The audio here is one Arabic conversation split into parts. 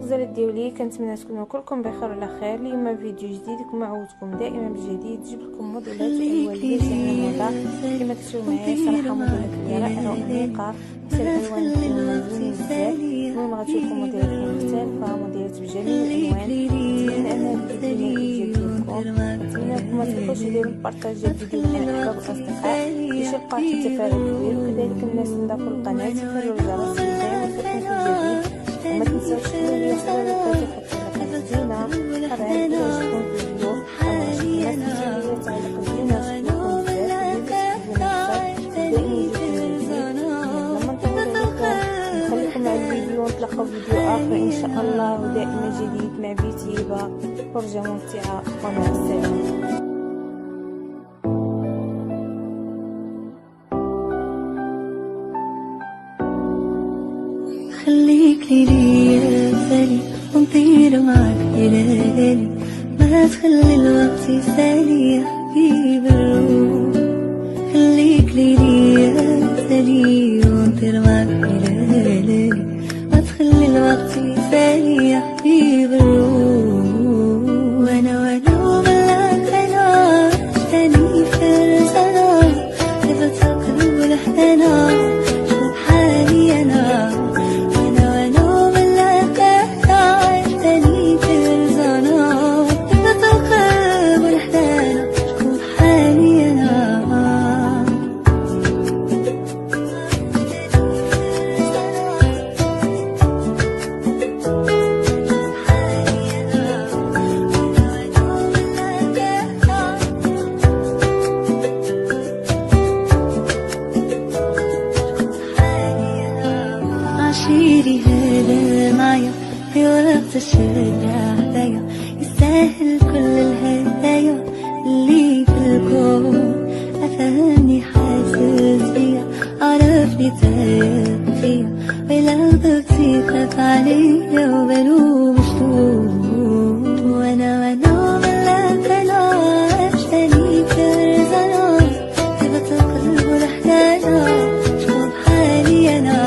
غزالات ديالي، كنتمنى تكونوا كلكم بخير وعلى خير. اليوم فيديو جديد كما عودتكم دائما بالجديد، جبت لكم موديلات والوان اللي جايه موضه كما كتشوفوا معايا. صراحه موديلات رائعه وانيقه، حتى الالوان ديالهم زوينين بزاف. المهم غتشوفوا موديلات مختلفه، موديلات بجميع الالوان. نتمنى ان الفيديو يعجبكم، نتمنىكم ما تنسوش ديروا البارطاج الفيديو مع الاحباب والاصدقاء باش يلقى حتى تفاعل كبير، وكذلك الناس اللي ضافوا القناه يفعلوا الجرس دائما يوصلكم كل جديد. وما تنساوش تشتركوا لي في القناه وتحطوا لك زينه. طبعا اذا عجبكم الفيديو او عجبكم الفيديو تعليق زينه وشكرا بزاف. نخليكم مع الفيديو ونتلاقاو في فيديو اخر ان شاء الله، ودائما جديد مع بيتي هبه. فرجه ممتعه ومع السلامه. خليك لي يا سالي ونطير معك إلى ليالي، ما تخلي الوقت يسالي يا حبيب الروح. خليك لي يا سالي ونطير معك إلى ليالي، ما تخلي الوقت يسالي يا حبيب الروح. وانا بلاك انا تاني فرسانة، لفت القلب لحدنا شوف حالي انا. عشيري هذا معايا في وقت الشدة هدايا، يستاهل كل الهدايا اللي في الكون. أفهمني حاسس بيا، عرفني تايب فيا، ولو ضبطي خاف عليا وبلوم شطوط. وانا ملاك انا عشتني فرزانة، هبت القلب لحدانا شوف حالي انا.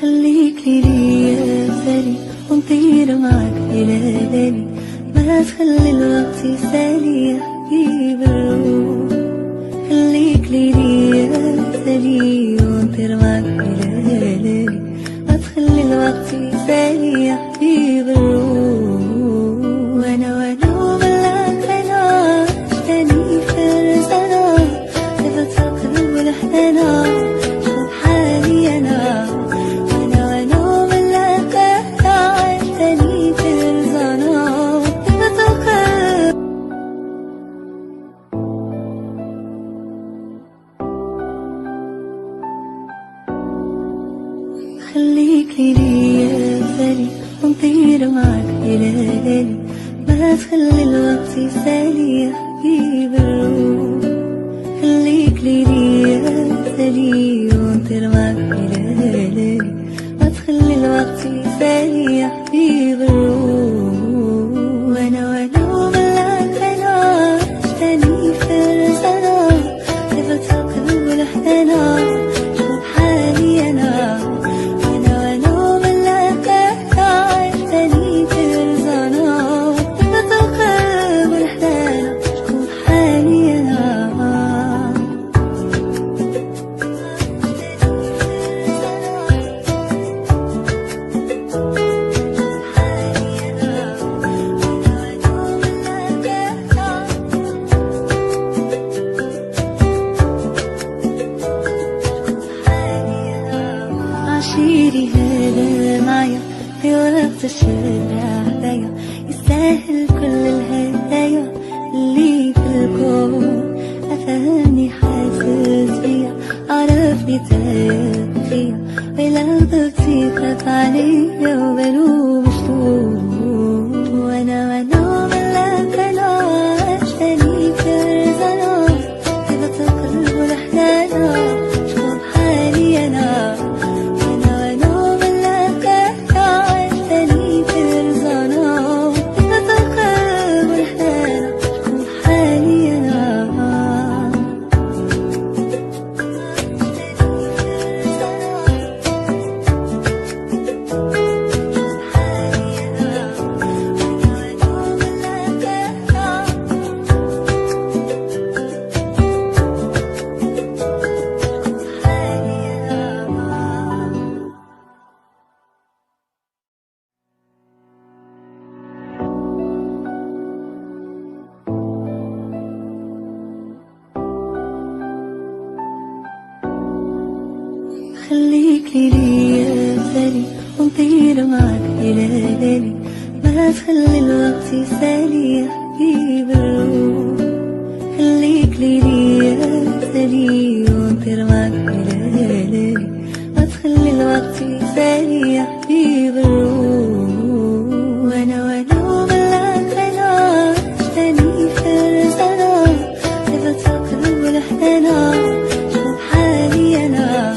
خليك لي يا سالي ونطير معك إلى ليالي، ما تخلي الوقت يسالي يا حبيب الروح. خليك لي يا سالي ونطير معك إلى ليالي، ما تخلي الوقت يسالي يا حبيب الروح. وانا بلاك انا تاني فرسانة، لفت القلب لحدنا شوف حالي انا. خليك لي يا سالي ونطير معك إلى ليالي، ما تخلي الوقت يسالي يا حبيب الروح. خليك لي يا سالي ونطير معك إلى ليالي، ما تخلي الوقت يسالي يا حبيب الروح. وانا بلاك انا عشتني فرسانة، لفت القلب لحدنا شوف حالي انا. عشيري هذا معايا في وقت الشدة هدايا يستاهل كل الهدايا اللي في الكون. أفهمني حاسس بيا عرفني تايه فيا ولو ضغطيتك عليا وبلوم شطور وانا ملك انا عشتني كرزنا هبت القلب ولحنانا شوف حالي انا ملك انا عشتني كرزنا هبت القلب ولحنانا شوف حالي انا. خليك لي مثالي ونطير معك إلى ليلي ما تخلي الوقت يسالي يا حبيب الروح. خليك لي مثالي ونطير معك إلى ليلي ما تخلي الوقت يسالي يا حبيب الروح. وانا ملك انا عشتني فرزنا هبت القلب ولحنانا شوف حالي انا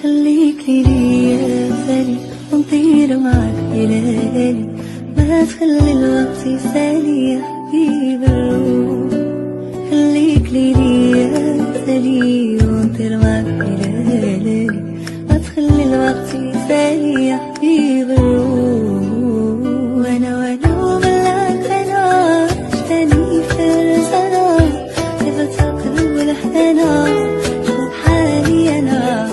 خليك لي مثالي ونطير معك إلى ليلي ما تخلي الوقت يسالي يا حبيب الروح. خليك لي مثالي ونطير معك إلى ليلي ما تخلي الوقت يسالي يا حبيب الروح. وانا ملك انا عشتني فرزنا هبت القلب ولحنانا شوف حالي انا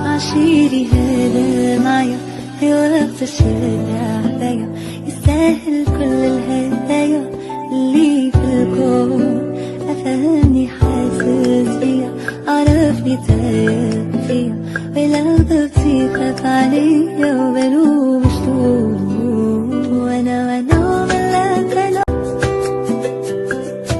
عشيري هذا معايا في وقت الشدة هدايا يستاهل كل الهدايا اللي في الكون. أفهمني حاسس بيا عرفني تايه فيا ولو ضغطيتك عليا وبلوم شطور وانا ملك انا عشيري هذا معايا في وقت الشدة هدايا يستاهل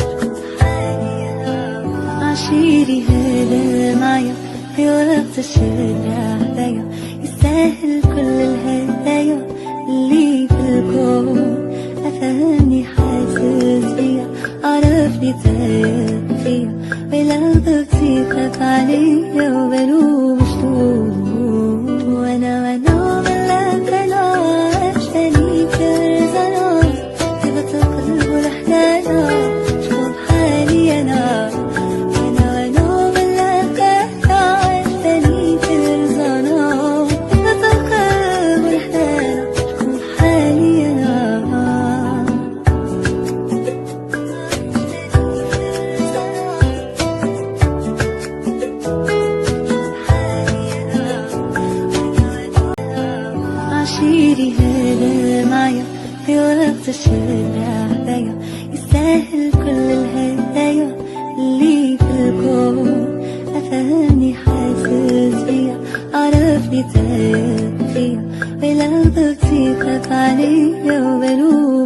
كل الهدايا اللي في الكون. أفهمني حاسس بيا عرفني تايه فيا ولو ضغطيتك عليا وبلوم شطور وانا ملك انا عشيري هذا معايا في وقت الشدة هدايا يستاهل كل الهدايا اللي في الكون. أفهمني حاسس بيا عرفني تايه فيا ولو ضغطيتك عليا وبلوم شطور وانا ملك انا عشتني كرزنا هبت القلب ولحنانا شوف حالي انا ملك انا عشتني كرزنا هبت القلب ولحنانا شوف حالي انا. عشيري هذا معايا في وقت الشدة هدايا يستاهل كل الهدايا اللي في الكون. أفهمني حاسس بيا عرفني تايه فيا ولو ضغطيتك عليا وبلوم